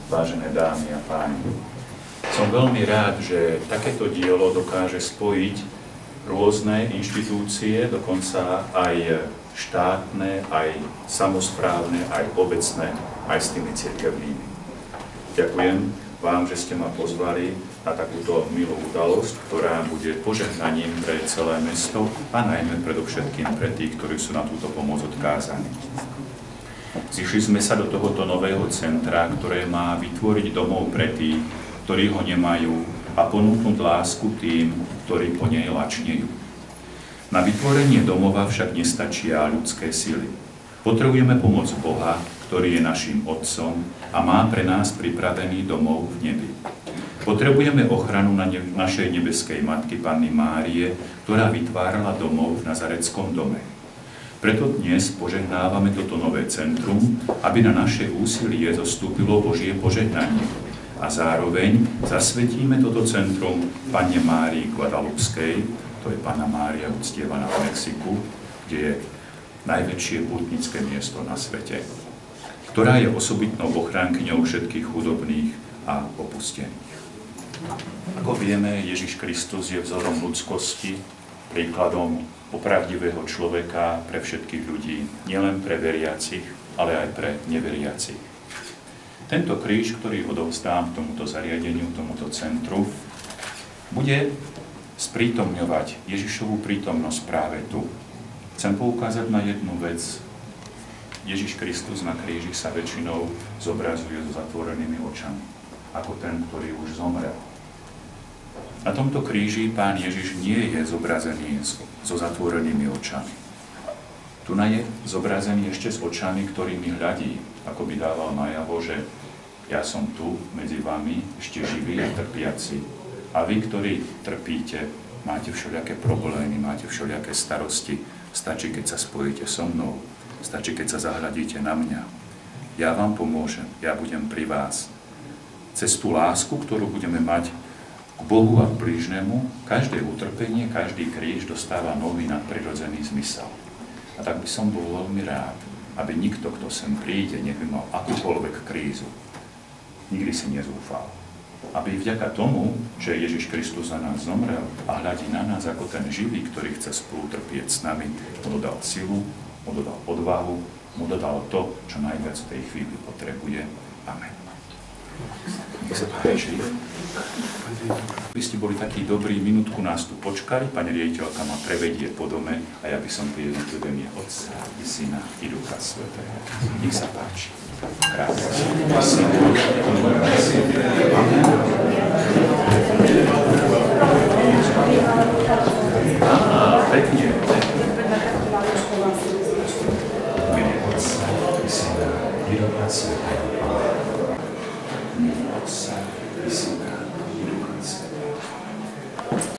vážené dámy a páni. Som veľmi rád, že takéto dielo dokáže spojiť rôzne inštitúcie, dokonca aj štátne, aj samosprávne, aj obecné, aj s tými cirkevnými. Ďakujem vám, že ste ma pozvali na takúto milú udalosť, ktorá bude požehnaním pre celé mesto a najmä predovšetkým pre tých, ktorí sú na túto pomoc odkázaní. Zišli sme sa do tohoto nového centra, ktoré má vytvoriť domov pre tých, ktorí ho nemajú, a ponúknuť lásku tým, ktorí po nej lačnejú. Na vytvorenie domova však nestačia ľudské sily. Potrebujeme pomoc Boha, ktorý je našim Otcom a má pre nás pripravený domov v nebi. Potrebujeme ochranu našej nebeskej Matky Panny Márie, ktorá vytvárala domov v Nazareckom dome. Preto dnes požehnávame toto nové centrum, aby na naše úsilie zostúpilo Božie požehnanie. A zároveň zasvetíme toto centrum Panne Márii Guadalupskej, to je Panna Mária uctievaná v Mexiku, kde je najväčšie pútnické miesto na svete, ktorá je osobitnou ochránkyňou všetkých chudobných a opustených. Ako vieme, Ježiš Kristus je vzorom ľudskosti, príkladom opravdivého človeka pre všetkých ľudí, nielen pre veriacich, ale aj pre neveriacich. Tento kríž, ktorý odovzdám tomuto zariadeniu, tomuto centru, bude sprítomňovať Ježišovu prítomnosť práve tu. Chcem poukázať na jednu vec. Ježiš Kristus na kríži sa väčšinou zobrazuje so zatvorenými očami, ako ten, ktorý už zomrel. Na tomto kríži Pán Ježiš nie je zobrazený so zatvorenými očami. Tu je zobrazený ešte s očami, ktorými hľadí, ako by dával najavo, že ja som tu medzi vami ešte živý a trpiaci. A vy, ktorí trpíte, máte všelijaké problémy, máte všelijaké starosti. Stačí, keď sa spojíte so mnou. Stačí, keď sa zahľadíte na mňa. Ja vám pomôžem, ja budem pri vás. Cez tú lásku, ktorú budeme mať k Bohu a k blížnemu, každé utrpenie, každý kríž dostáva nový nadprirodzený zmysel. A tak by som bol veľmi rád, aby nikto, kto sem príde, nech by mal akúkoľvek krízu, nikdy si nezúfal. Aby vďaka tomu, že Ježiš Kristus za nás zomrel a hľadí na nás ako ten živý, ktorý chce spolu trpieť s nami, mu dodal silu, mu dodal odvahu, mu dodal to, čo najviac v tej chvíli potrebuje. Amen. Nech sa páči. Vy ste boli takí dobrí, minútku nás tu počkali, pani riaditeľka ma prevedie po dome a ja by som tie jednotlivé mie Otca i Syna i Ducha Svätého. Nech sa páči. Krásne. Pekne. Mene Otca i Syna i Ducha Svätého. Mene Otca